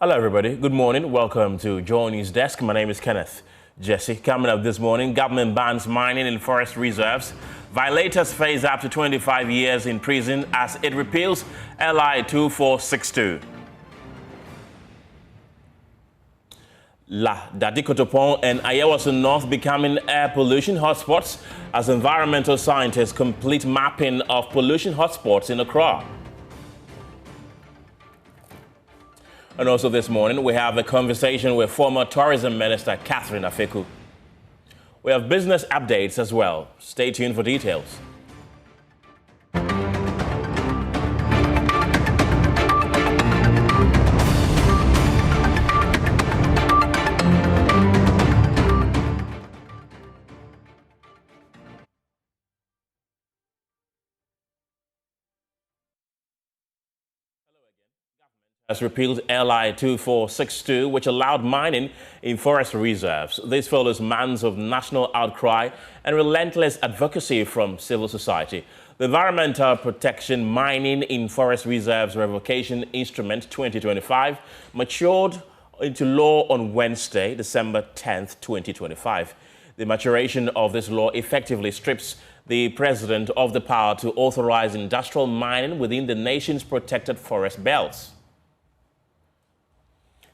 Hello, everybody. Good morning. Welcome to Joy News Desk. My name is Kenneth Jesse. Coming up this morning, government bans mining in forest reserves. Violators face up to 25 years in prison as it repeals LI 2462. La Dadikotopon and Ayawaso North becoming air pollution hotspots as environmental scientists complete mapping of pollution hotspots in Accra. And also this morning, we have a conversation with former Tourism Minister Catherine Afeku. We have business updates as well. Stay tuned for details. Has repealed LI 2462, which allowed mining in forest reserves. This follows months of national outcry and relentless advocacy from civil society. The Environmental Protection Mining in Forest Reserves Revocation Instrument 2025 matured into law on Wednesday, December 10th, 2025. The maturation of this law effectively strips the president of the power to authorize industrial mining within the nation's protected forest belts.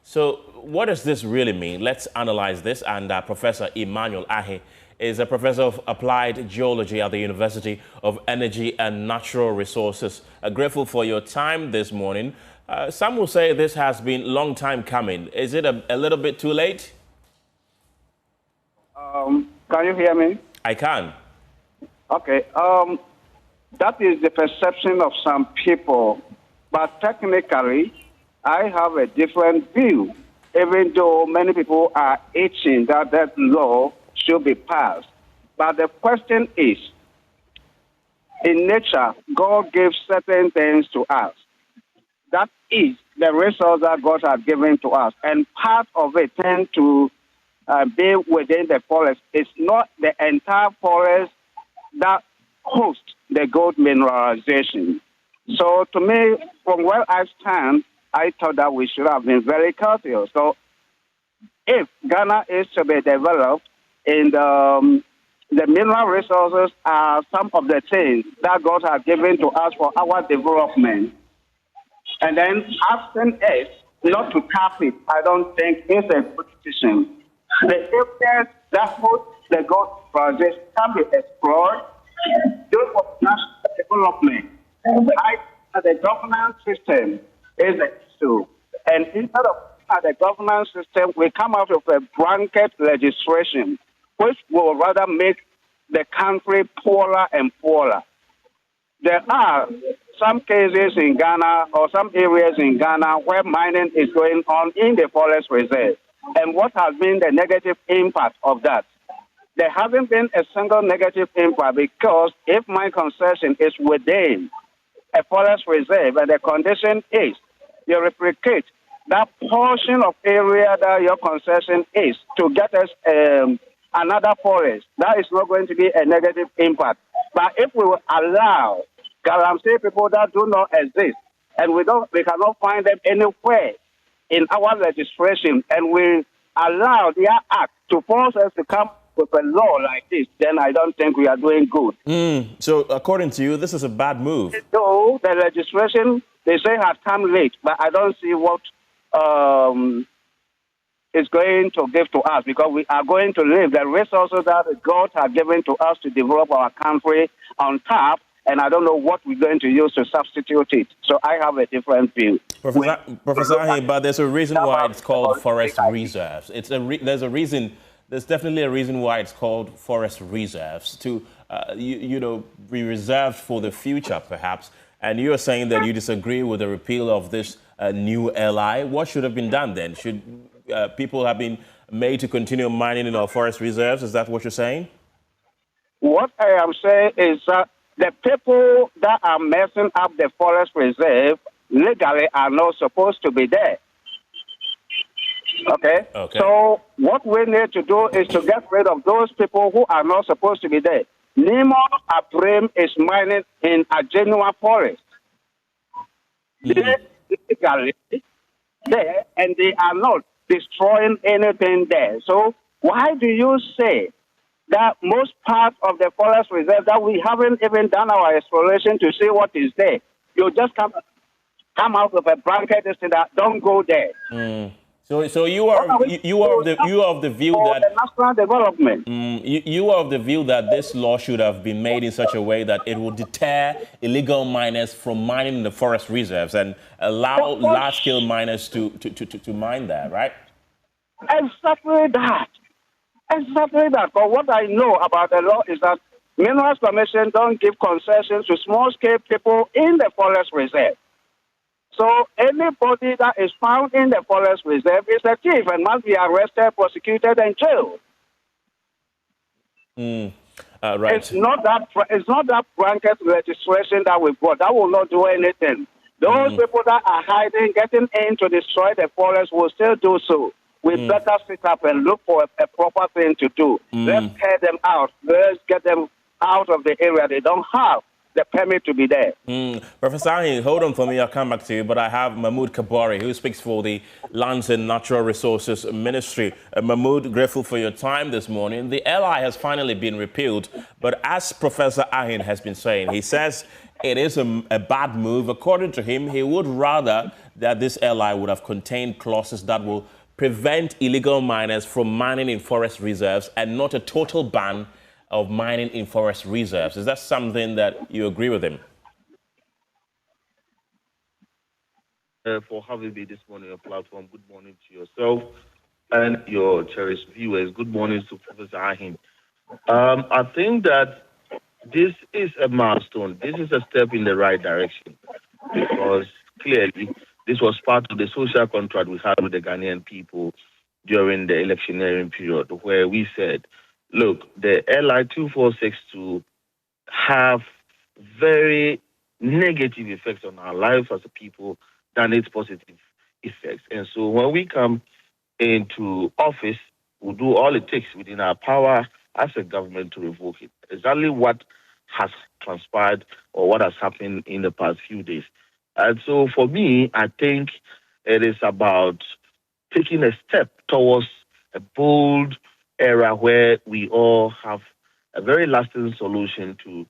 So what does this really mean? Let's analyze this. And Professor Emmanuel Arhin is a professor of applied geology at the University of Energy and Natural Resources. Grateful for your time this morning. Some will say this has been a long time coming. Is it a little bit too late? Can you hear me? I can. Okay. That is the perception of some people. But technically, I have a different view, even though many people are itching that law should be passed. But the question is, in nature, God gives certain things to us. That is the resource that God has given to us. And part of it tends to be within the forest. It's not the entire forest that hosts the gold mineralization. So to me, from where I stand, I thought that we should have been very careful. So if Ghana is to be developed in the mineral resources are some of the things that God has given to us for our development. And then asking us not to tap it, I don't think is a good decision. The areas that host the gold projects can be explored. Those for national development. The governance system is the issue. And instead of the governance system, we come out of a blanket legislation, which will rather make the country poorer and poorer. There are some cases in Ghana or some areas in Ghana where mining is going on in the forest reserve. And what has been the negative impact of that? There hasn't been a single negative impact because if my concession is within a forest reserve and the condition is you replicate that portion of area that your concession is to get us another forest, that is not going to be a negative impact. But if we will allow Galamsey people that do not exist, and we cannot find them anywhere in our legislation, and we allow their act to force us to come with a law like this, then I don't think we are doing good. So according to you, this is a bad move. Though the legislation, they say, has come late, but I don't see what it's going to give to us, because we are going to leave the resources that God has given to us to develop our country on top, and I don't know what we're going to use to substitute it. So I have a different view. Professor Arhin, but there's a reason why it's called forest reserves. There's definitely a reason why it's called forest reserves, to be reserved for the future, perhaps. And you are saying that you disagree with the repeal of this new LI. What should have been done then? Should people have been made to continue mining in our forest reserves? Is that what you're saying? What I am saying is that the people that are messing up the forest reserve legally are not supposed to be there. Okay? So what we need to do is to get rid of those people who are not supposed to be there. Nemo Abram is mining in a genuine forest. They legally there, and they are not destroying anything there. So why do you say that most part of the forest reserve that we haven't even done our exploration to see what is there? You just come out with a blanket and say that don't go there. So you are of the view For that the national development. you are of the view that this law should have been made in such a way that it will deter illegal miners from mining in the forest reserves and allow large-scale miners to mine there, right? Exactly that. Exactly that. But what I know about the law is that Minerals Commission don't give concessions to small-scale people in the forest reserve. So anybody that is found in the forest reserve is a thief and must be arrested, prosecuted, and jailed. Right. It's not that blanket legislation that we brought. That will not do anything. Those people that are hiding, getting in to destroy the forest will still do so. We better sit up and look for a proper thing to do. Let's tear them out. Let's get them out of the area. They don't have the permit to be there. Professor Arhin, hold on for me. I'll come back to you. But I have Mahmoud Kabari, who speaks for the Lands and Natural Resources Ministry. Mahmoud, grateful for your time this morning. The LI has finally been repealed. But as Professor Arhin has been saying, he says it is a bad move. According to him, he would rather that this LI would have contained clauses that will prevent illegal miners from mining in forest reserves and not a total ban of mining in forest reserves. Is that something that you agree with him? For having me this morning on your platform. Good morning to yourself and your cherished viewers. Good morning to Professor Arhin. I think that this is a milestone. This is a step in the right direction because clearly this was part of the social contract we had with the Ghanaian people during the electioneering period where we said, look, the LI 2462 have very negative effects on our lives as a people than its positive effects. And so when we come into office, we'll do all it takes within our power as a government to revoke it. Exactly what has transpired or what has happened in the past few days. And so for me, I think it is about taking a step towards a bold era where we all have a very lasting solution to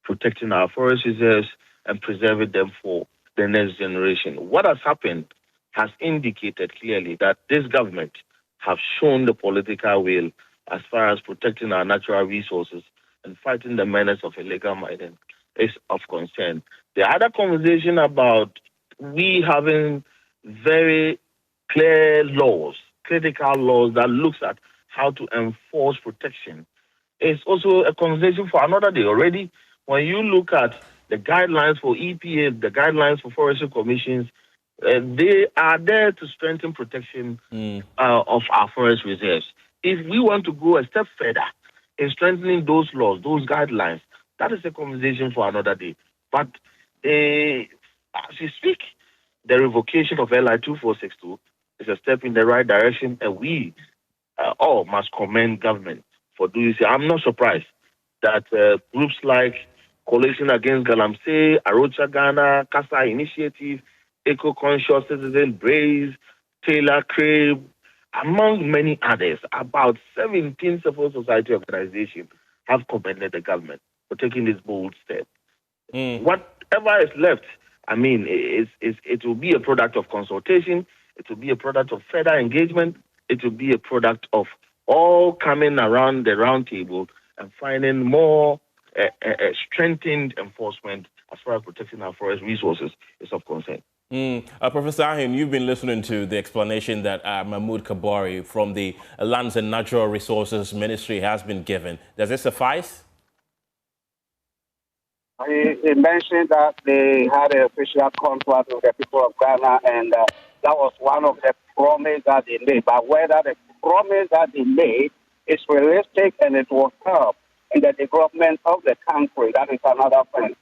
protecting our forest reserves and preserving them for the next generation. What has happened has indicated clearly that this government have shown the political will as far as protecting our natural resources and fighting the menace of illegal mining is of concern. The other conversation about we having very clear laws, critical laws that looks at how to enforce protection is also a conversation for another day. Already, when you look at the guidelines for EPA, the guidelines for forestry commissions, they are there to strengthen protection of our forest reserves. If we want to go a step further in strengthening those laws, those guidelines, that is a conversation for another day. But as we speak, the revocation of LI 2462 is a step in the right direction, and we all must commend government for doing so. I'm not surprised that groups like Coalition Against Galamsey, Arocha Ghana, CASA Initiative, Eco-Conscious Citizen, Braze, Taylor Crabe, among many others, about 17 civil society organizations have commended the government for taking this bold step. Whatever is left, I mean, it will be a product of consultation, it will be a product of further engagement, it will be a product of all coming around the round table and finding more strengthened enforcement as far as protecting our forest resources is of concern. Professor Arhin, you've been listening to the explanation that Mahmoud Kabari from the Lands and Natural Resources Ministry has been given. Does it suffice? He mentioned that they had an official contract with the people of Ghana, and that was one of the promises that they made. But whether the promise that they made is realistic and it will help in the development of the country, that is another thing.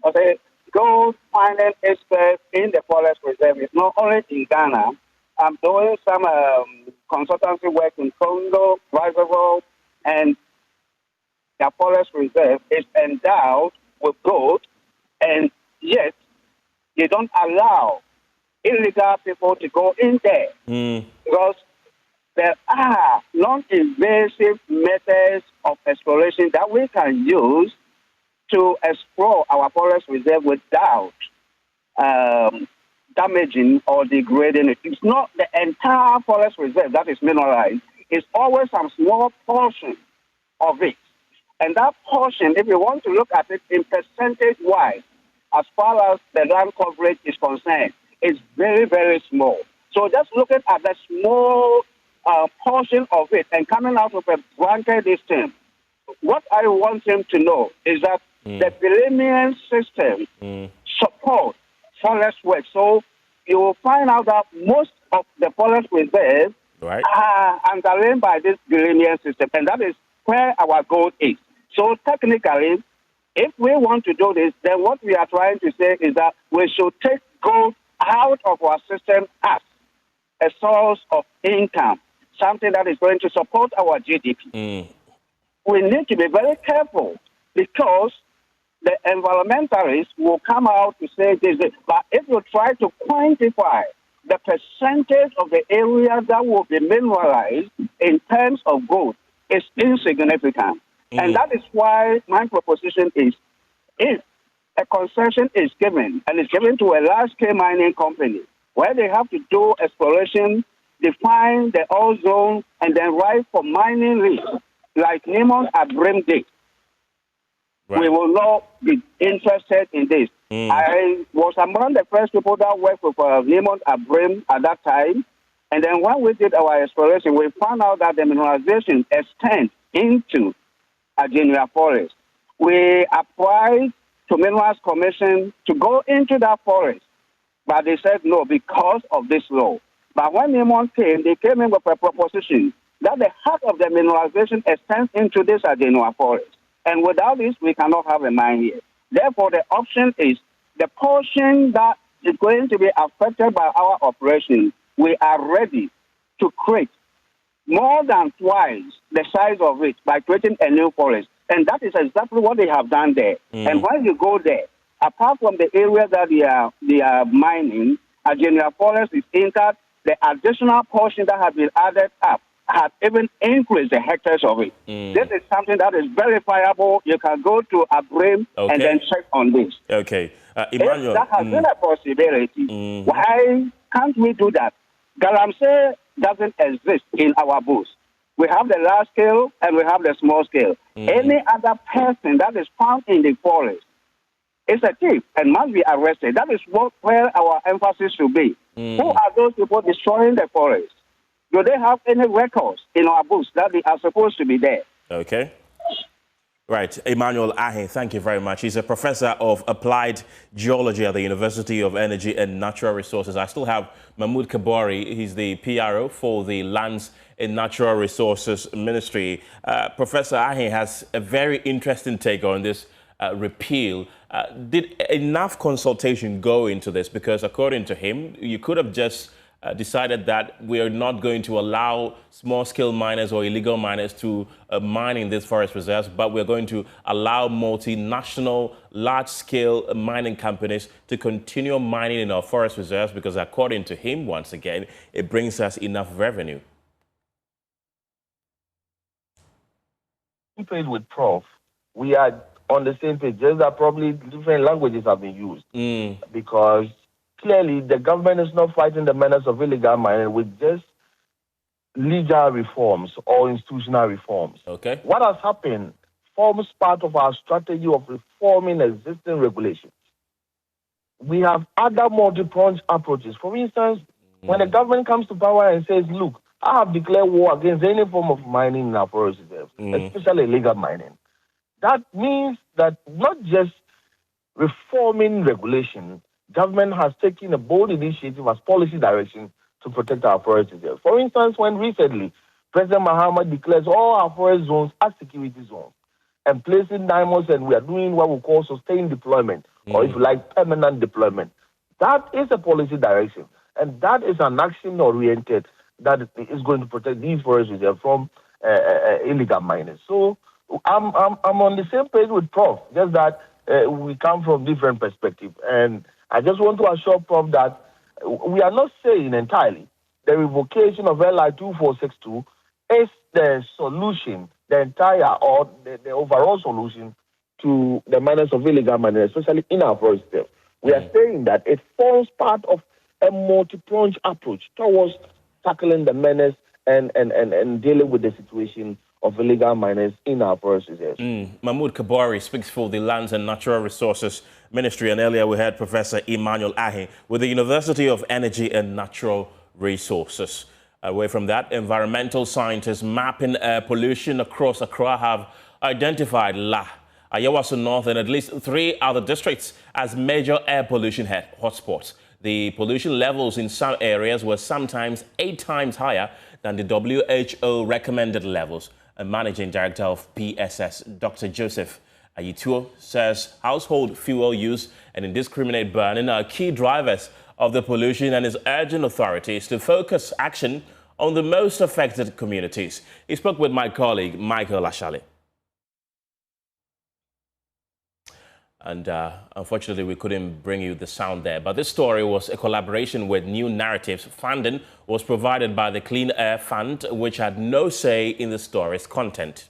Okay, gold mining experts in the forest reserve is not only in Ghana. I'm doing some consultancy work in Congo, Brazzaville, and the forest reserve is endowed with gold, and yet they don't allow illegal people to go in there because there are non-invasive methods of exploration that we can use to explore our forest reserve without damaging or degrading it. It's not the entire forest reserve that is mineralized. It's always some small portion of it. And that portion, if you want to look at it in percentage-wise, as far as the land coverage is concerned, is very, very small. So just looking at the small portion of it and coming out of a blanket distance, what I want him to know is that the Billenian system supports forest work. So you will find out that most of the forest reserves are underlain by this Billenian system, and that is where our goal is. So technically, if we want to do this, then what we are trying to say is that we should take gold out of our system as a source of income, something that is going to support our GDP. We need to be very careful because the environmentalists will come out to say this. But if you try to quantify the percentage of the area that will be mineralized in terms of gold, it's insignificant. And that is why my proposition is, if a concession is given, and it's given to a large-scale mining company, where they have to do exploration, define the oil zone, and then write for mining lease, like Newmont Abrim did, we will not be interested in this. I was among the first people that worked with Newmont Abrim at that time, and then when we did our exploration, we found out that the mineralization extends into Virginia forest. We applied to Minerals Commission to go into that forest, but they said no because of this law. But when Newmont came, they came in with a proposition that the heart of the mineralization extends into this Virginia forest. And without this, we cannot have a mine here. Therefore, the option is the portion that is going to be affected by our operation, we are ready to create more than twice the size of it by creating a new forest. And that is exactly what they have done there. And when you go there, apart from the area that they are mining, a general forest is intact. The additional portion that has been added up has even increased the hectares of it. This is something that is verifiable. You can go to Abrim and then check on this. Okay. Emmanuel. If that has been a possibility, why can't we do that? Galamsey doesn't exist in our books. We have the large scale and we have the small scale. Any other person that is found in the forest is a thief and must be arrested. That is where our emphasis should be. Who are those people destroying the forest? Do they have any records in our books that they are supposed to be there? Okay. Right. Emmanuel Arhin, thank you very much. He's a professor of applied geology at the University of Energy and Natural Resources. I still have Mahmoud Kabori. He's the PRO for the Lands and Natural Resources Ministry. Professor Arhin has a very interesting take on this repeal. Did enough consultation go into this? Because according to him, you could have just decided that we are not going to allow small-scale miners or illegal miners to mine in these forest reserves, but we're going to allow multinational, large-scale mining companies to continue mining in our forest reserves because, according to him, once again, it brings us enough revenue. Page with Prof, we are on the same page, just that probably different languages have been used because clearly the government is not fighting the menace of illegal mining with just legal reforms or institutional reforms. Okay. What has happened forms part of our strategy of reforming existing regulations. We have other multi-pronged approaches. For instance, when the government comes to power and says, look, I have declared war against any form of mining in our forest reserves, especially illegal mining. That means that not just reforming regulation, government has taken a bold initiative as policy direction to protect our forest reserves. For instance, when recently President Mahama declares all our forest zones as security zones and placing diamonds, and we are doing what we call sustained deployment, or if you like, permanent deployment. That is a policy direction, and that is an action-oriented that is going to protect these forest reserves from illegal miners. So I'm on the same page with Prof, just that we come from different perspectives. And I just want to assure Prof that we are not saying entirely the revocation of LI 2462 is the solution, the entire or the overall solution to the menace of illegal mining, especially in our forest. We are saying that it forms part of a multi-pronged approach towards tackling the menace and dealing with the situation of illegal miners in our forest reserves. Mahmoud Kabari speaks for the Lands and Natural Resources Ministry, and earlier we had Professor Emmanuel Arhin with the University of Energy and Natural Resources. Away from that, environmental scientists mapping air pollution across Accra have identified Ayawaso North and at least 3 other districts as major air pollution hotspots. The pollution levels in some areas were sometimes 8 times higher than the WHO recommended levels. A managing director of PSS, Dr. Joseph Ayituo, says household fuel use and indiscriminate burning are key drivers of the pollution and is urging authorities to focus action on the most affected communities. He spoke with my colleague, Michael Ashale. And unfortunately, we couldn't bring you the sound there. But this story was a collaboration with New Narratives. Funding was provided by the Clean Air Fund, which had no say in the story's content.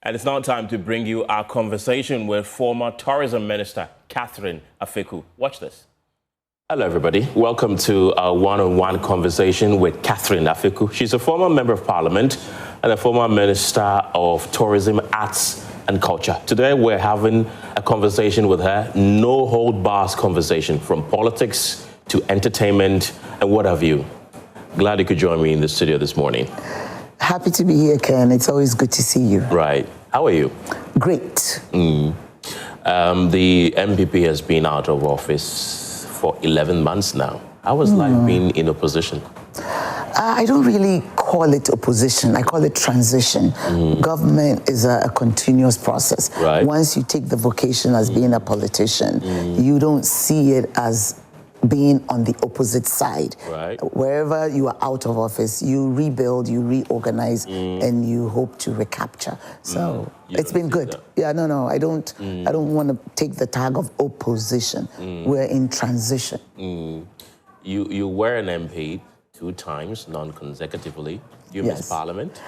And it's now time to bring you our conversation with former Tourism Minister Catherine Afeku. Watch this. Hello, everybody. Welcome to our one-on-one conversation with Catherine Afeku. She's a former Member of Parliament and a former Minister of Tourism, Arts and Culture. Today, we're having a conversation with her, no-hold-bars conversation, from politics to entertainment and what have you. Glad you could join me in the studio this morning. Happy to be here, Ken. It's always good to see you. Right. How are you? Great. The MPP has been out of office for 11 months now. How was life being in opposition? I don't really call it opposition. I call it transition. Government is a continuous process. Right. Once you take the vocation as being a politician, you don't see it as being on the opposite side. Right. Wherever you are out of office, you rebuild, you reorganize, and you hope to recapture. So it's been good. That. Yeah, no, I don't want to take the tag of opposition. We're in transition. You were an MP 2 times, non-consecutively. You missed Parliament?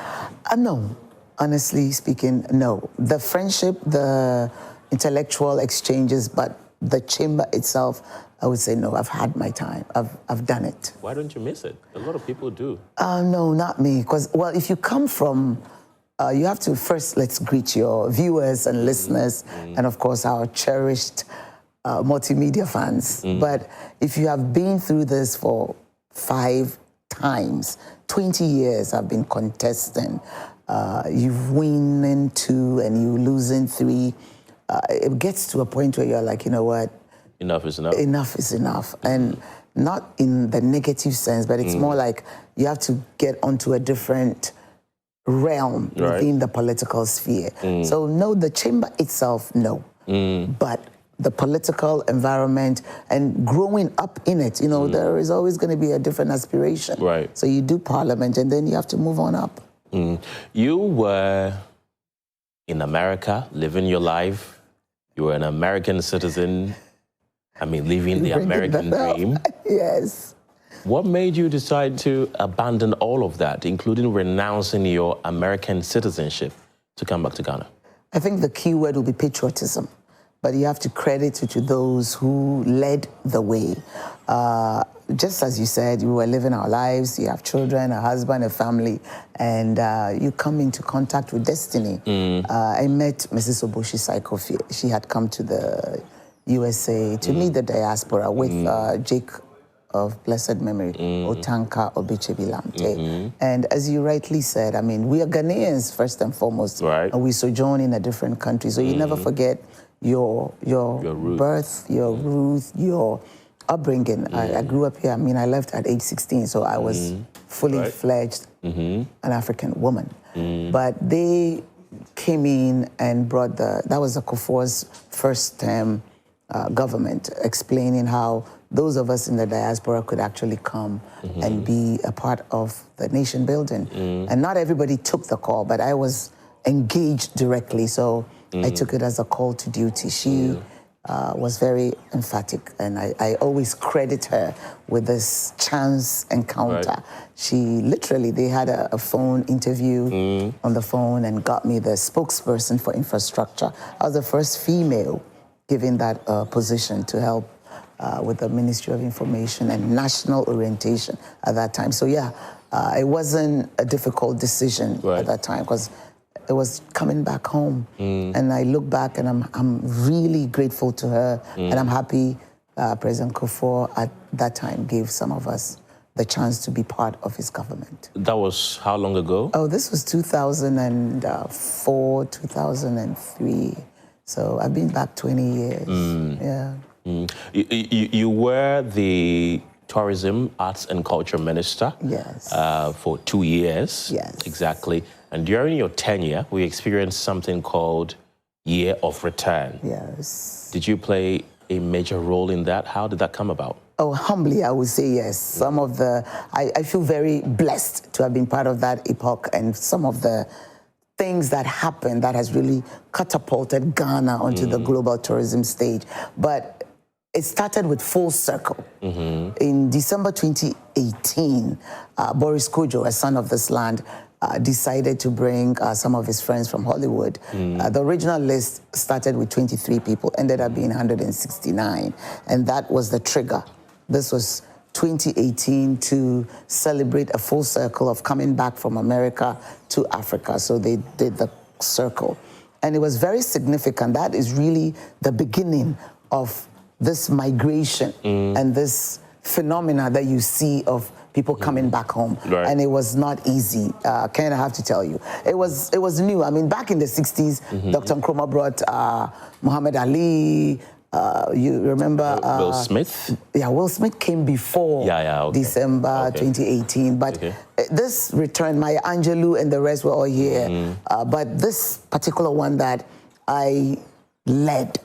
No. Honestly speaking, no. The friendship, the intellectual exchanges, but the chamber itself, I would say no. I've had my time. I've done it. Why don't you miss it? A lot of people do. No, not me. Because, well, if you come from, you have to first, let's greet your viewers and listeners, and of course our cherished multimedia fans. But if you have been through this for 5 times, 20 years I've been contesting, you've winning 2 and you losing 3, it gets to a point where you're like, you know what? Enough is enough. Enough is enough. And not in the negative sense, but it's more like you have to get onto a different realm within the political sphere. So no, the chamber itself, no. But the political environment and growing up in it, you know, there is always going to be a different aspiration. Right. So you do parliament and then you have to move on up. You were in America, living your life. You were an American citizen. I mean, living the American dream. Yes. What made you decide to abandon all of that, including renouncing your American citizenship, to come back to Ghana? I think the key word will be patriotism. But you have to credit it to those who led the way. Just as you said, we were living our lives, you have children, a husband, a family, and you come into contact with destiny. I met Mrs. Oboshi Saikofi. She had come to the USA to meet the diaspora with Jake of blessed memory, Otanka Obichebilamte. And as you rightly said, I mean, we are Ghanaians first and foremost, and we sojourn in a different country, so you never forget your birth, your roots, your upbringing. I grew up here. I mean, I left at age 16, so I was fully fledged an African woman. But they came in and brought that was the Kufuor's first term government, explaining how those of us in the diaspora could actually come and be a part of the nation building. And not everybody took the call, but I was engaged directly, so I took it as a call to duty. She was very emphatic, and I always credit her with this chance encounter. Right. She literally, they had a phone interview on the phone and got me the spokesperson for infrastructure. I was the first female given that position to help with the Ministry of Information and national orientation at that time. So yeah, it wasn't a difficult decision at that time because it was coming back home. And I look back and I'm really grateful to her, and I'm happy President Kufuor at that time gave some of us the chance to be part of his government. That was how long ago? Oh, this was 2004, 2003. So I've been back 20 years. Yeah. You were the Tourism, Arts and Culture Minister. Yes. For 2 years. Yes. Exactly. And during your tenure, we experienced something called Year of Return. Yes. Did you play a major role in that? How did that come about? Oh, humbly, I would say yes. Some of the, I feel very blessed to have been part of that epoch, and some of the things that happened that has really catapulted Ghana onto the global tourism stage. But it started with Full Circle. In December 2018, Boris Kojo, a son of this land, decided to bring some of his friends from Hollywood. The original list started with 23 people, ended up being 169, and that was the trigger. This was 2018 to celebrate a full circle of coming back from America to Africa. So they did the circle. And it was very significant. That is really the beginning of this migration and this phenomena that you see of people coming back home. Right. And it was not easy, Ken, I have to tell you. It was new. I mean, back in the 60s, Dr. Nkrumah brought Muhammad Ali. You remember? Will Smith? Yeah, Will Smith came before December 2018. But this return, Maya Angelou and the rest were all here. But this particular one that I led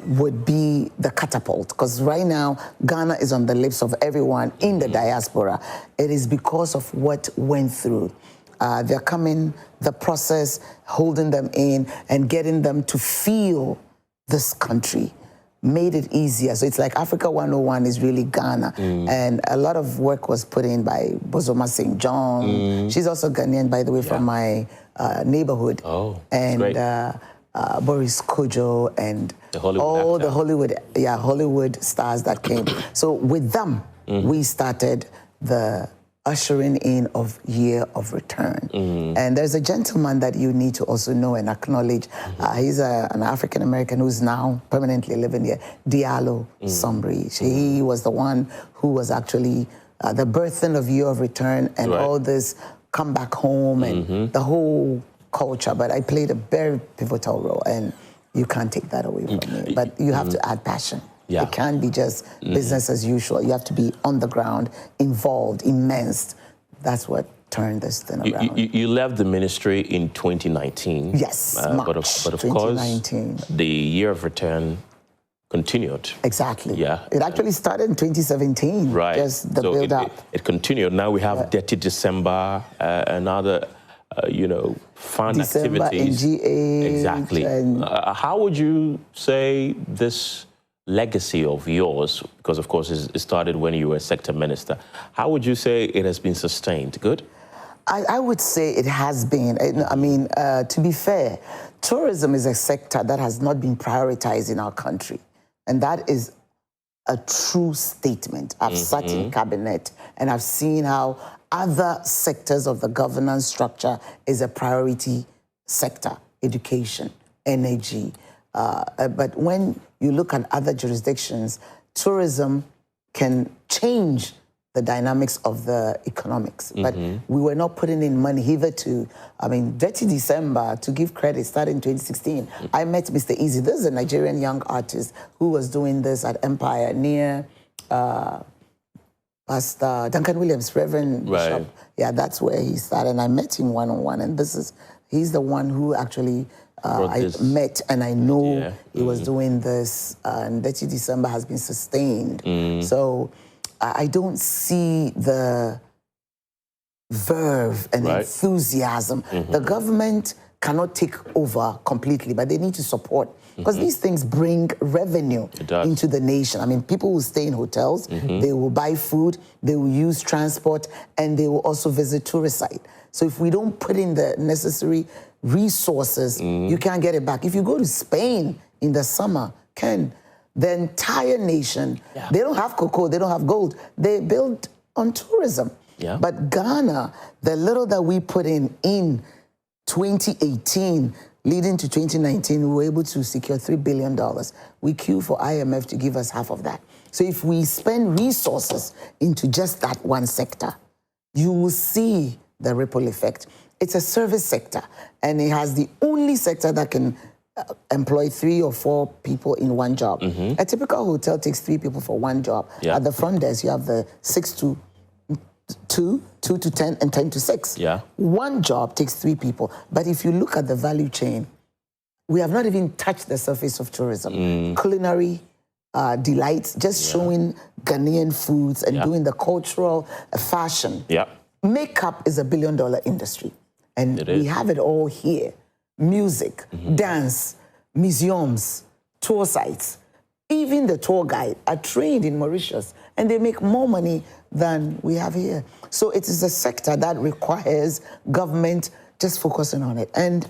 would be the catapult. Because right now, Ghana is on the lips of everyone in the diaspora. It is because of what went through. They're coming, the process, holding them in and getting them to feel this country made it easier. So it's like Africa 101 is really Ghana. And a lot of work was put in by Bozoma St. John. She's also Ghanaian, by the way, from my neighborhood. Oh, and great. Boris Kojo and all the Hollywood stars that came. So with them, we started the ushering in of Year of Return. And there's a gentleman that you need to also know and acknowledge. He's an African-American who's now permanently living here, Diallo Sombri. He was the one who was actually the birthing of Year of Return and all this come back home and the whole culture. But I played a very pivotal role, and you can't take that away from me. But you have to add passion. It can't be just business as usual. You have to be on the ground, involved, immersed. That's what turned this thing around. You left the ministry in 2019. Yes, March but of 2019. course, the Year of Return continued. Exactly. Yeah. It actually started in 2017. Right. Just the so build-up. It continued. Now we have Dirty December and other, fun December, activities. NGA. Exactly. How would you say this legacy of yours, because of course it started when you were sector minister, how would you say it has been sustained? Good? I would say it has been. I mean, to be fair, tourism is a sector that has not been prioritized in our country. And that is a true statement. I've sat in cabinet and I've seen how other sectors of the governance structure is a priority sector: education, energy. But when you look at other jurisdictions, tourism can change the dynamics of the economics. But we were not putting in money hitherto. I mean, Dirty December, to give credit, started in 2016. I met Mr. Easy. This is a Nigerian young artist who was doing this at Empire near Pastor Duncan Williams, Reverend Bishop. Yeah, that's where he started. And I met him one-on-one. And he's the one who actually I met, and I know he was doing this, and Dirty December has been sustained. So I don't see the verve and enthusiasm. The government cannot take over completely, but they need to support. because these things bring revenue into the nation. I mean, people will stay in hotels, they will buy food, they will use transport, and they will also visit tourist sites. So if we don't put in the necessary resources, you can't get it back. If you go to Spain in the summer, the entire nation, they don't have cocoa, they don't have gold. They build on tourism. Yeah. But Ghana, the little that we put in 2018, leading to 2019, we were able to secure $3 billion. We queue for IMF to give us half of that. So if we spend resources into just that one sector, you will see the ripple effect. It's a service sector, and it has the only sector that can employ 3 or 4 people in one job. A typical hotel takes 3 people for one job. Yeah. At the front desk, you have the 6 to 2, 2 to 10, and 10 to 6. Yeah. One job takes 3 people. But if you look at the value chain, we have not even touched the surface of tourism. Culinary delights, just showing Ghanaian foods and doing the cultural fashion. Yeah. Makeup is a $1 billion industry. And we have it all here. Music, dance, museums, tour sites. Even the tour guide are trained in Mauritius, and they make more money than we have here. So it is a sector that requires government just focusing on it. And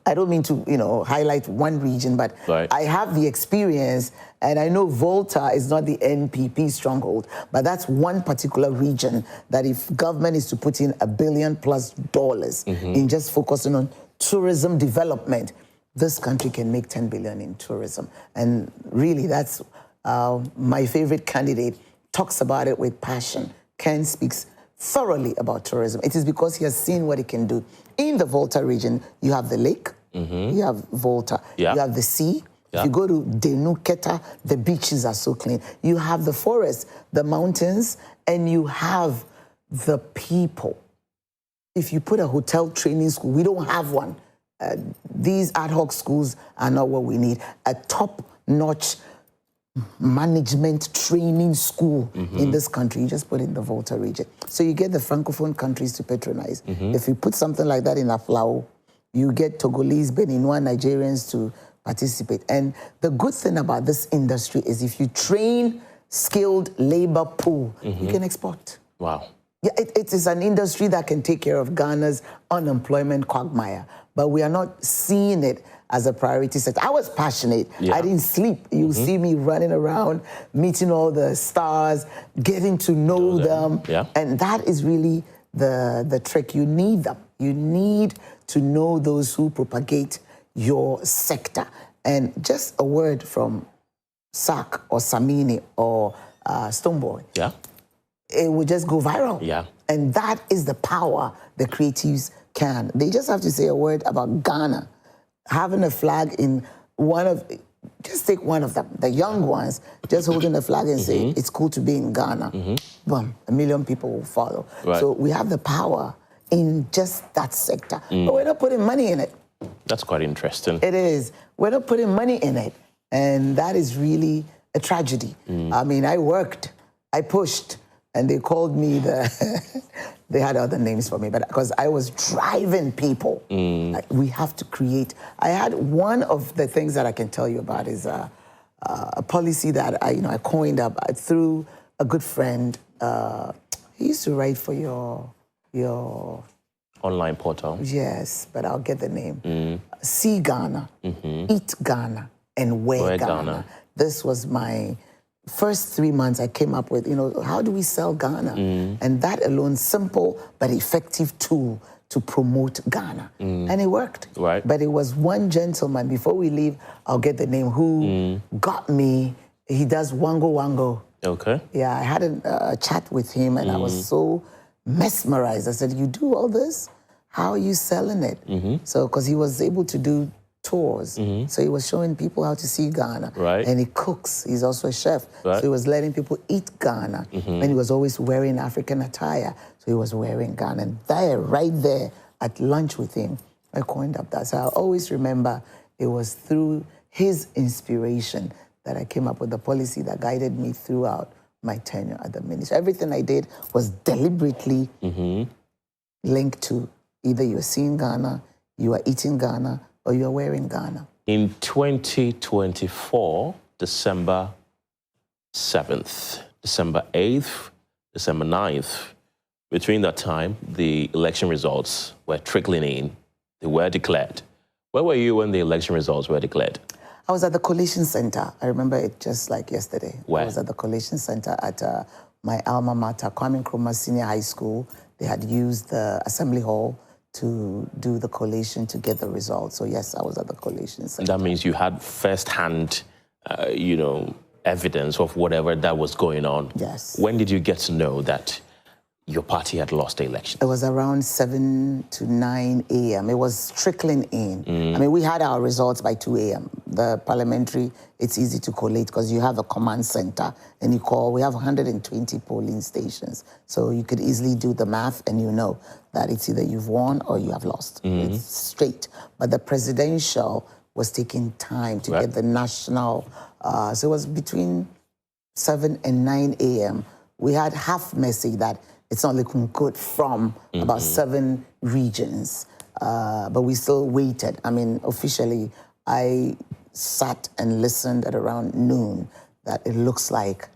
I don't mean to, highlight one region, but I have the experience, and I know Volta is not the NPP stronghold, but that's one particular region that if government is to put in $1 billion+ in just focusing on tourism development, this country can make 10 billion in tourism. And really, that's my favorite candidate, talks about it with passion. Ken speaks thoroughly about tourism. It is because he has seen what it can do. In the Volta region, you have the lake, you have Volta, you have the sea. If you go to Denuketa, the beaches are so clean. You have the forest, the mountains, and you have the people. If you put a hotel training school, we don't have one. These ad hoc schools are not what we need. A top-notch management training school in this country, you just put in the Volta region. So you get the Francophone countries to patronize. If you put something like that in Aflao, you get Togolese, Beninois, Nigerians to participate. And the good thing about this industry is if you train skilled labor pool, you can export. Wow. Yeah, it is an industry that can take care of Ghana's unemployment quagmire, but we are not seeing it as a priority sector. I was passionate. I didn't sleep. You see me running around, meeting all the stars, getting to know them. And that is really the trick. You need them. You need to know those who propagate your sector. And just a word from Sak or Samini or Stoneboy. It would just go viral. And that is the power the creatives can. They just have to say a word about Ghana. Having a flag in just take one of them, the young ones, just holding the flag and say, it's cool to be in Ghana. Boom, 1 million people will follow. So we have the power in just that sector. But we're not putting money in it. That's quite interesting. It is. We're not putting money in it. And that is really a tragedy. I mean, I worked, I pushed, and they called me they had other names for me, but because I was driving people. Like, we have to create. I had one of the things that I can tell you about is a policy that I coined up through a good friend. He used to write for your online portal. Yes, but I'll get the name. See Ghana, Eat Ghana, and Wear Ghana. This was my first 3 months I came up with, how do we sell Ghana? And that alone, simple but effective tool to promote Ghana. And it worked. But it was one gentleman, before we leave, I'll get the name, who got me. He does Wango Wango. Okay. Yeah, I had a chat with him, and I was so mesmerized. I said, you do all this? How are you selling it? So, because he was able to do tours. So he was showing people how to see Ghana. And he cooks. He's also a chef. So he was letting people eat Ghana. And he was always wearing African attire. So he was wearing Ghana. And right there, at lunch with him, I coined up that. So I'll always remember it was through his inspiration that I came up with the policy that guided me throughout my tenure at the ministry. Everything I did was deliberately linked to either you're seeing Ghana, you are eating Ghana, or you're wearing Ghana. In 2024, December 7th, December 8th, December 9th, between that time, the election results were trickling in. They were declared. Where were you when the election results were declared? I was at the Collation Center. I remember it just like yesterday. Where? I was at the Collation Center at my alma mater, Kwame Nkrumah Senior High School. They had used the assembly hall to do the collation to get the results. So yes, I was at the Collation Center. That means you had first-hand, evidence of whatever that was going on. Yes. When did you get to know that your party had lost the election? It was around 7 to 9 a.m. It was trickling in. I mean, we had our results by 2 a.m. The parliamentary, it's easy to collate because you have a command center and you call. We have 120 polling stations. So you could easily do the math and you know that it's either you've won or you have lost. It's straight. But the presidential was taking time to get the national. So it was between 7 and 9 a.m. We had half message that it's not looking good from about 7 regions, but we still waited. I mean, officially, I sat and listened at around noon that it looks like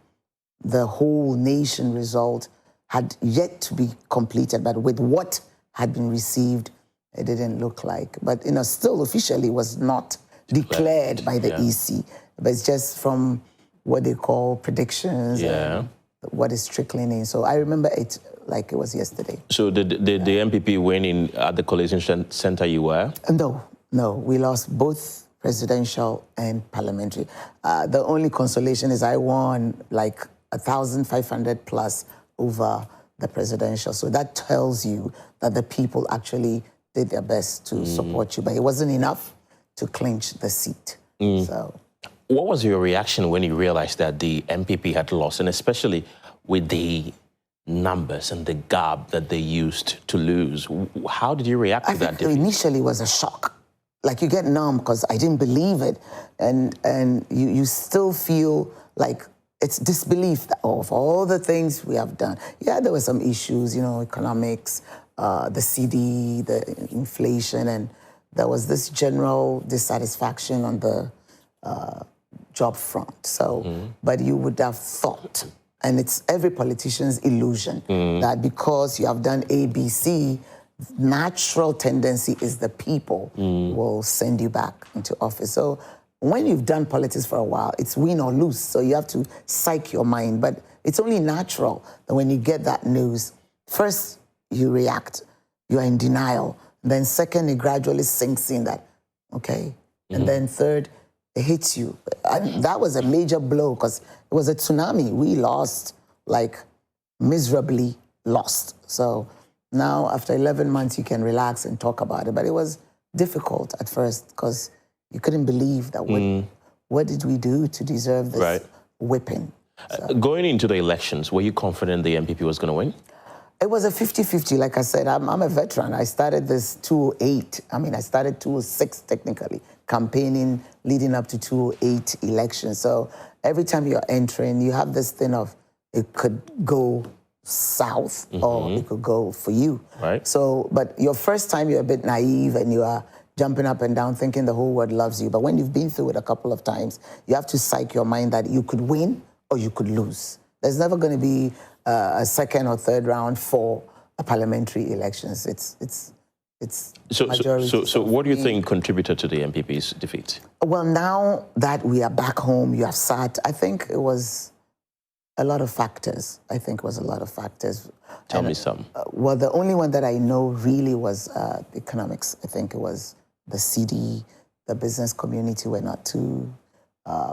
the whole nation result had yet to be completed, but with what had been received, it didn't look like. But, still officially was not declared by the EC, but it's just from what they call predictions and what is trickling in. So I remember it like it was yesterday. So did the MPP win at the Collation Center you were? No. We lost both presidential and parliamentary. The only consolation is I won like 1,500 plus over the presidential. So that tells you that the people actually did their best to support you, but it wasn't enough to clinch the seat. So. What was your reaction when you realized that the MPP had lost, and especially with the numbers and the gap that they used to lose? How did you react to that? Initially, it was a shock. Like you get numb because I didn't believe it, and you still feel like it's disbelief of all the things we have done. Yeah, there were some issues, economics, the CD, the inflation, and there was this general dissatisfaction on the job front. So, but you would have thought, and it's every politician's illusion, that because you have done A, B, C, natural tendency is the people will send you back into office. So when you've done politics for a while, it's win or lose. So you have to psych your mind. But it's only natural that when you get that news, first you react, you are in denial. Then second, it gradually sinks in that, okay? And then third, it hits you. And that was a major blow because it was a tsunami. We lost, like miserably lost. So now after 11 months, you can relax and talk about it. But it was difficult at first because you couldn't believe that what did we do to deserve this whipping? So. Going into the elections, were you confident the MPP was going to win? It was a 50-50. Like I said, I'm a veteran. I started this 2008. I started 2006 technically, campaigning leading up to 2008 elections. So every time you're entering, you have this thing of it could go south or it could go for you. Right. So, but your first time, you're a bit naive and you are jumping up and down thinking the whole world loves you. But when you've been through it a couple of times, you have to psych your mind that you could win or you could lose. There's never going to be a second or third round for a parliamentary elections. It's majority. So what do you think contributed to the MPP's defeat? Well, now that we are back home, you have sat, I think it was a lot of factors. Tell me some. Well, the only one that I know really was economics. I think it was the CD, the business community were not too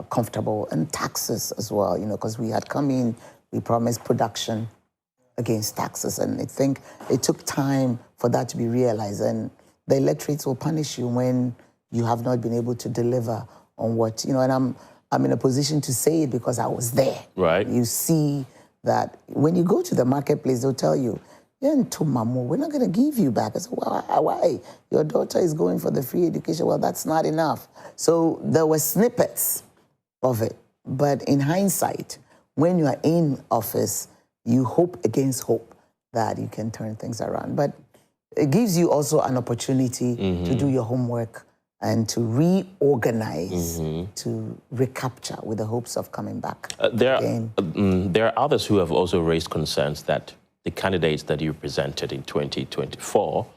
comfortable, and taxes as well, because we had come in, we promised production against taxes, and I think it took time for that to be realized, and the electorates will punish you when you have not been able to deliver on what, and I'm in a position to say it because I was there. Right. You see that when you go to the marketplace, they'll tell you, we're not going to give you back. I said, well, why? Your daughter is going for the free education. Well, that's not enough. So there were snippets of it. But in hindsight, when you are in office, you hope against hope that you can turn things around. But it gives you also an opportunity to do your homework and to reorganize, to recapture with the hopes of coming back again. There are others who have also raised concerns that the candidates that you presented in 2024,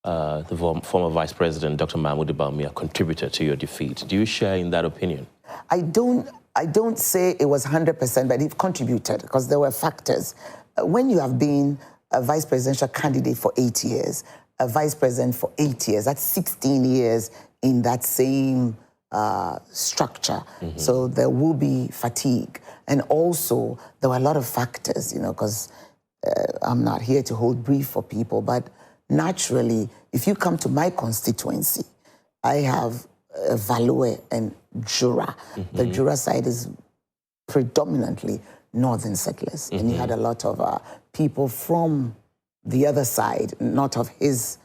the former Vice President, Dr. Mahmoud Bawumia, contributed to your defeat. Do you share in that opinion? I don't say it was 100%, but it contributed because there were factors. When you have been a vice presidential candidate for 8 years, a vice president for 8 years, that's 16 years in that same structure. So there will be fatigue. And also, there were a lot of factors, you know, because I'm not here to hold brief for people, but naturally, if you come to my constituency, I have Value and Jura. The Jura side is predominantly northern settlers, and he had a lot of people from the other side, not of his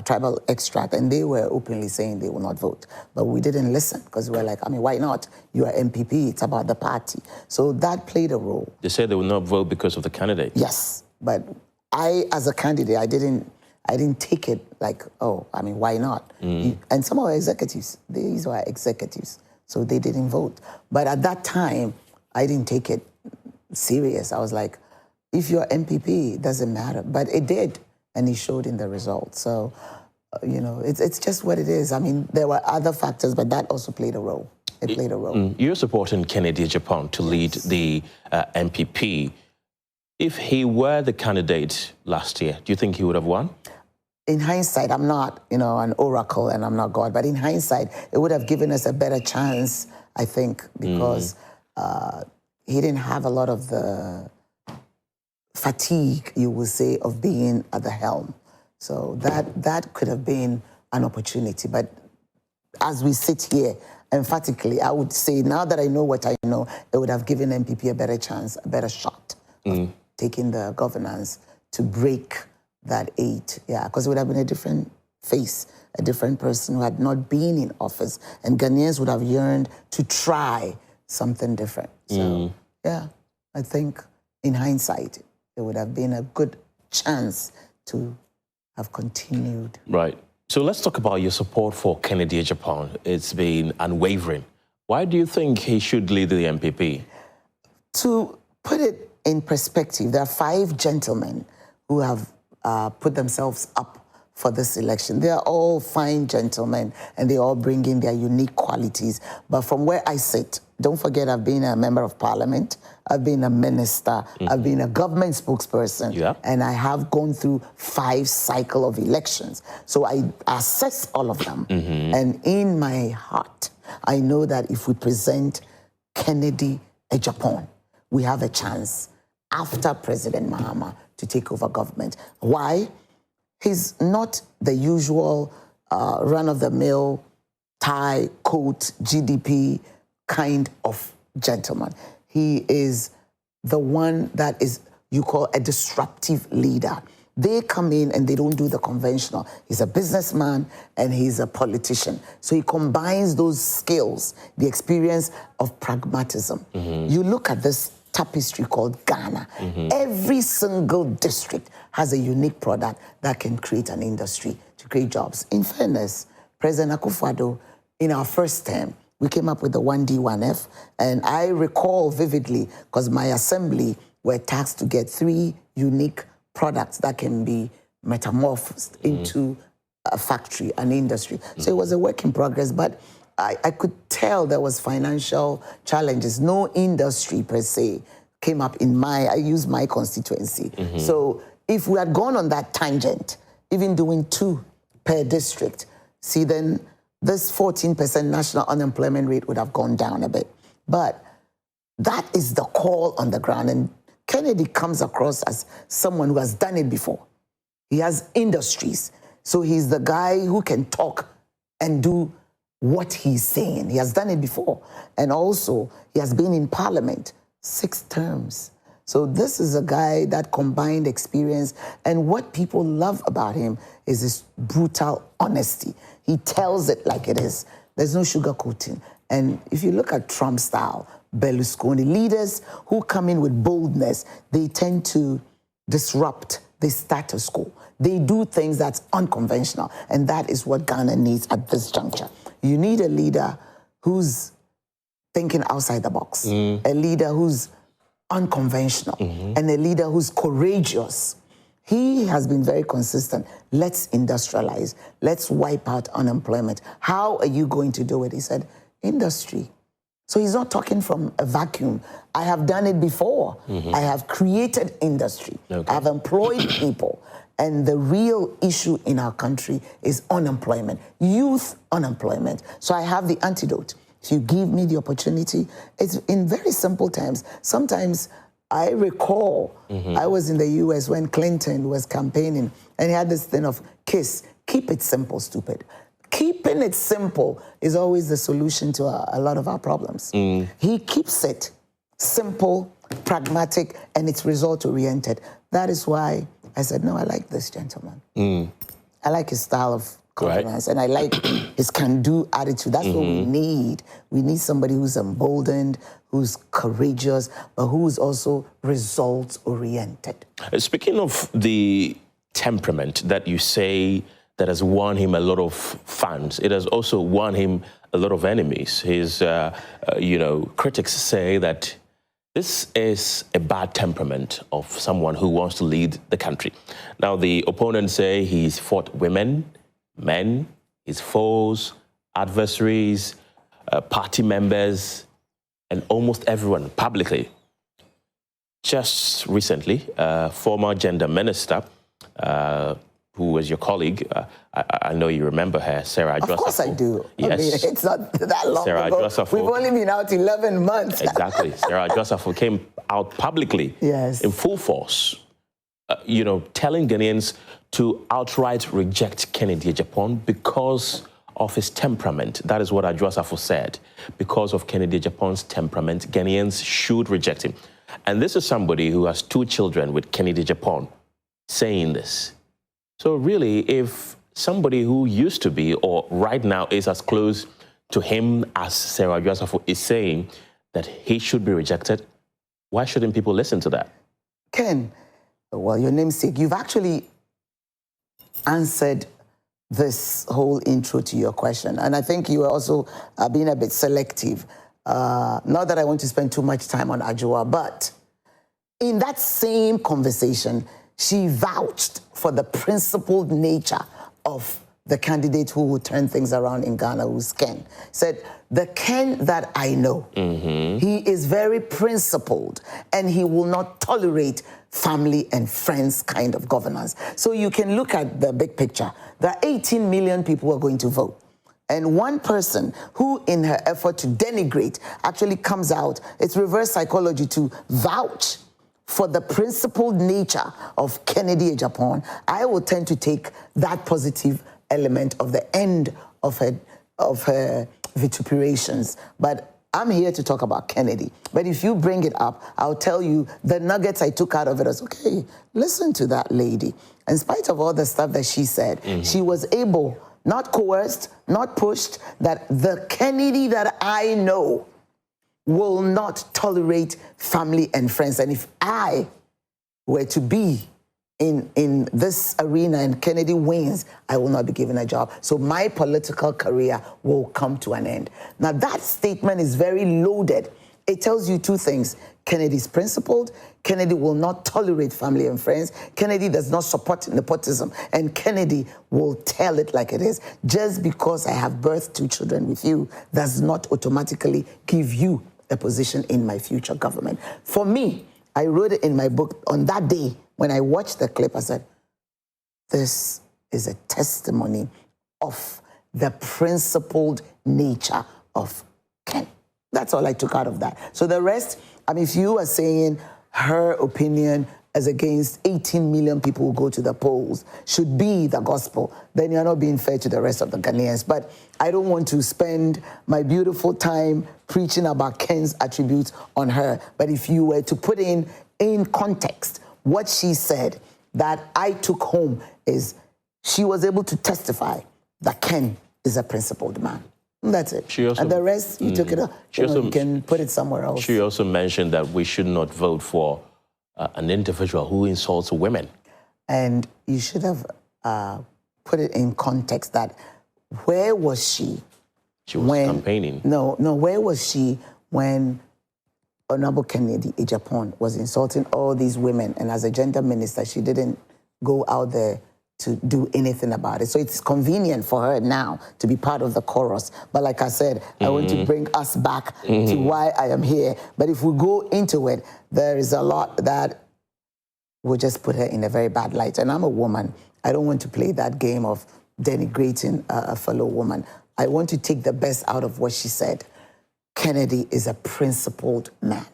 tribal extract, and they were openly saying they will not vote. But we didn't listen because we were like, I mean, why not? You are MPP, it's about the party. So that played a role. They said they will not vote because of the candidate. Yes, but I, as a candidate, I didn't take it like, oh, I mean, why not? And some of our executives, these were executives, so they didn't vote. But at that time, I didn't take it serious. I was like, if you're MPP, it doesn't matter. But it did, and it showed in the results. So, you know, it's just what it is. I mean, there were other factors, but that also played a role. It played a role. You're supporting Kennedy Japan to lead the MPP. If he were the candidate last year, do you think he would have won? In hindsight, I'm not, you know, an oracle and I'm not God, but in hindsight, it would have given us a better chance, I think, because he didn't have a lot of the fatigue, you would say, of being at the helm. So that could have been an opportunity. But as we sit here, emphatically, I would say now that I know what I know, it would have given MPP a better chance, a better shot of taking the governance to break that 8. Yeah, because it would have been a different face, a different person who had not been in office, and Ghanaians would have yearned to try something different. So, yeah, I think in hindsight, it would have been a good chance to have continued. Right. So let's talk about your support for Kennedy Japan. It's been unwavering. Why do you think he should lead the MPP? To put it in perspective, there are 5 gentlemen who have put themselves up for this election. They are all fine gentlemen, and they all bring in their unique qualities. But from where I sit, don't forget I've been a member of parliament, I've been a minister, I've been a government spokesperson, and I have gone through 5 cycles of elections. So I assess all of them. And in my heart, I know that if we present Kennedy Japan, we have a chance after President Mahama to take over government. Why? He's not the usual run-of-the-mill tie, coat, GDP kind of gentleman. He is the one that is, you call a disruptive leader. They come in and they don't do the conventional. He's a businessman and he's a politician. So he combines those skills, the experience of pragmatism. You look at this tapestry called Ghana. Every single district has a unique product that can create an industry to create jobs. In fairness, President Akufo-Addo, in our first term, we came up with the 1D, 1F, and I recall vividly, because my assembly were tasked to get 3 unique products that can be metamorphosed into a factory, an industry. So it was a work in progress, but I could tell there was financial challenges. No industry per se came up in I use my constituency. So if we had gone on that tangent, even doing 2 per district, see then this 14% national unemployment rate would have gone down a bit. But that is the call on the ground. And Kennedy comes across as someone who has done it before. He has industries. So he's the guy who can talk and do what he's saying. He has done it before. And also, he has been in parliament 6 terms. So this is a guy that combined experience. And what people love about him is his brutal honesty. He tells it like it is. There's no sugarcoating. And if you look at Trump style, Berlusconi, leaders who come in with boldness, they tend to disrupt. the status quo. They do things that's unconventional, and that is what Ghana needs at this juncture. You need a leader who's thinking outside the box, a leader who's unconventional, and a leader who's courageous. He has been very consistent. Let's industrialize. Let's wipe out unemployment. How are you going to do it? He said, industry. So he's not talking from a vacuum. I have done it before. I have created industry. Okay. I've employed people. And the real issue in our country is unemployment, youth unemployment. So I have the antidote. If you give me the opportunity, it's in very simple terms. Sometimes I recall I was in the US when Clinton was campaigning, and he had this thing of KISS, keep it simple, stupid. Keeping it simple is always the solution to a lot of our problems. He keeps it simple, pragmatic, and it's result-oriented. That is why I said, no, I like this gentleman. I like his style of governance, and I like his can-do attitude. That's what we need. We need somebody who's emboldened, who's courageous, but who's also results-oriented. Speaking of the temperament that you say that has won him a lot of fans, it has also won him a lot of enemies. His, critics say that this is a bad temperament of someone who wants to lead the country. Now, the opponents say he's fought women, men, his foes, adversaries, party members, and almost everyone publicly. Just recently, former gender minister, who was your colleague, I know you remember her, Sarah Joseph. Of course I do. Yes. I mean, it's not that long Sarah ago. Joseph. We've only been out 11 months. Exactly. Sarah Joseph came out publicly in full force, telling Ghanaians to outright reject Kennedy Agyapong because of his temperament. That is what Joseph said. Because of Kennedy Agyapong's temperament, Ghanaians should reject him. And this is somebody who has 2 children with Kennedy Agyapong saying this. So really, if somebody who used to be or right now is as close to him as Sarah Joseph is saying that he should be rejected, why shouldn't people listen to that? Ken, well, your namesake, you've actually answered this whole intro to your question. And I think you are also being a bit selective. Not that I want to spend too much time on Ajua, but in that same conversation, she vouched for the principled nature of the candidate who would turn things around in Ghana, who's Ken. Said, the Ken that I know, he is very principled, and he will not tolerate family and friends kind of governance. So you can look at the big picture. There are 18 million people who are going to vote. And one person who, in her effort to denigrate, actually comes out, it's reverse psychology, to vouch for the principled nature of Kennedy Agyapong. I will tend to take that positive element of the end of her vituperations. But I'm here to talk about Kennedy. But if you bring it up, I'll tell you the nuggets I took out of it. I was, okay, listen to that lady. In spite of all the stuff that she said, she was able, not coerced, not pushed, that the Kennedy that I know will not tolerate family and friends. And if I were to be in this arena and Kennedy wins, I will not be given a job. So my political career will come to an end. Now that statement is very loaded. It tells you 2 things. Kennedy's principled. Kennedy will not tolerate family and friends. Kennedy does not support nepotism. And Kennedy will tell it like it is. Just because I have birthed 2 children with you does not automatically give you a position in my future government. For me, I wrote it in my book on that day when I watched the clip. I said, this is a testimony of the principled nature of Ken. That's all I took out of that. So the rest, I mean, if you are saying her opinion as against 18 million people who go to the polls should be the gospel, then you're not being fair to the rest of the Ghanaians. But I don't want to spend my beautiful time preaching about Ken's attributes on her. But if you were to put in context what she said, that I took home is she was able to testify that Ken is a principled man. And that's it. And the rest, you took it up. You can put it somewhere else. She also mentioned that we should not vote for an individual who insults women. And you should have put it in context that where was she? She was campaigning. No, where was she when Honorable Kennedy Ejapon was insulting all these women, and as a gender minister, she didn't go out there to do anything about it. So it's convenient for her now to be part of the chorus. But like I said, I want to bring us back to why I am here. But if we go into it, there is a lot that will just put her in a very bad light. And I'm a woman. I don't want to play that game of denigrating a fellow woman. I want to take the best out of what she said. Kennedy is a principled man.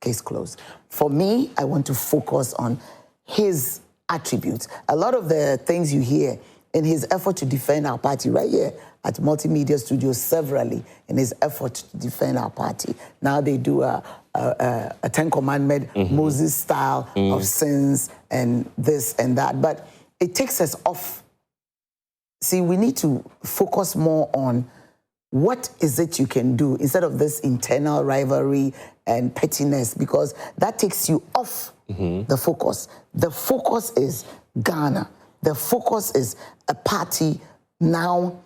Case closed. For me, I want to focus on his attributes. A lot of the things you hear in his effort to defend our party right here at Multimedia Studios severally in his effort to defend our party. Now they do a Ten Commandment, Moses style of sins and this and that. But it takes us off. See, we need to focus more on what is it you can do instead of this internal rivalry and pettiness, because that takes you off the focus. The focus is Ghana. The focus is a party now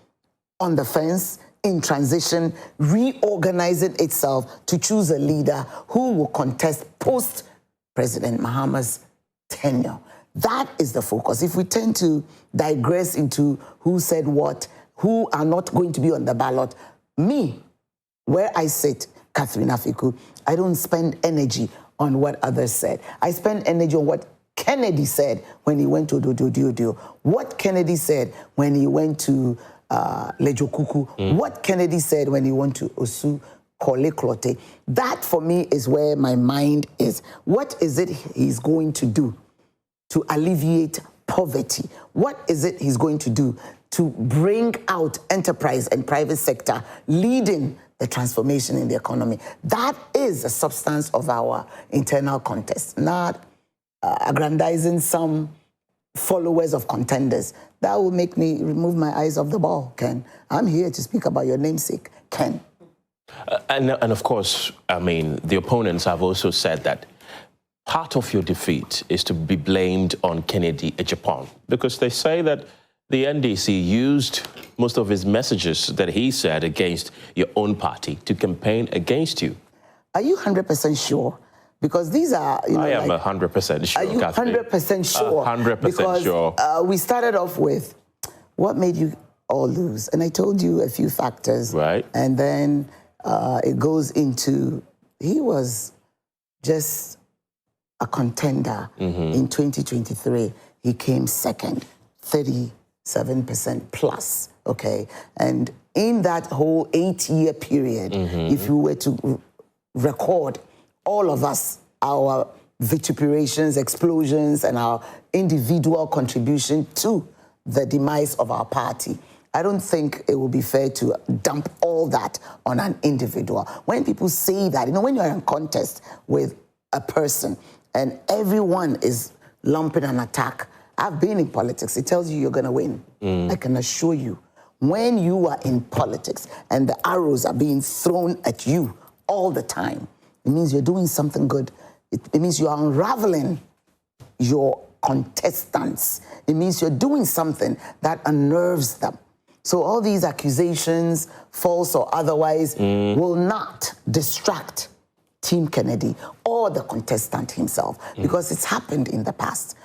on the fence, in transition, reorganizing itself to choose a leader who will contest post-President Mahama's tenure. That is the focus. If we tend to digress into who said what, who are not going to be on the ballot, me, where I sit, Catherine Afiku, I don't spend energy on what others said. I spend energy on what Kennedy said when he went to Dododio, what Kennedy said when he went to Lejokuku, what Kennedy said when he went to Osu Kole Klote. That, for me, is where my mind is. What is it he's going to do to alleviate poverty? What is it he's going to do to bring out enterprise and private sector leading the transformation in the economy? That is the substance of our internal contest, not aggrandizing some followers of contenders. That will make me remove my eyes off the ball, Ken. I'm here to speak about your namesake, Ken. And of course, I mean, the opponents have also said that part of your defeat is to be blamed on Kennedy Ejapon, because they say that the NDC used most of his messages that he said against your own party to campaign against you. Are you 100% sure? Because these are, I am 100% sure. Are you 100% sure? 100% sure. We started off with what made you all lose, and I told you a few factors. Right. And then it goes into he was just a contender in 2023. He came second, 37% plus. Okay, and in that whole 8-year period, if you were to record all of us, our vituperations, explosions, and our individual contribution to the demise of our party, I don't think it would be fair to dump all that on an individual. When people say that, you know, when you're in contest with a person and everyone is lumping an attack, I've been in politics. It tells you you're going to win. I can assure you. When you are in politics and the arrows are being thrown at you all the time, it means you're doing something good. It means you are unraveling your contestants. It means you're doing something that unnerves them. So all these accusations, false or otherwise, will not distract Team Kennedy or the contestant himself, because it's happened in the past.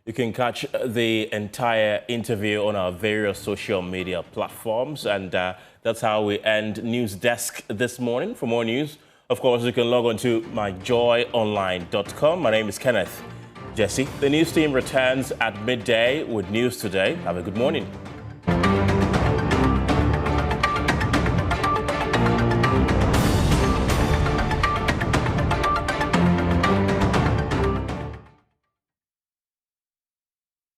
You can catch the entire interview on our various social media platforms, and that's how we end News Desk this morning. For more news, of course, you can log on to myjoyonline.com. My name is Kenneth Jesse. The news team returns at midday with News Today. Have a good morning.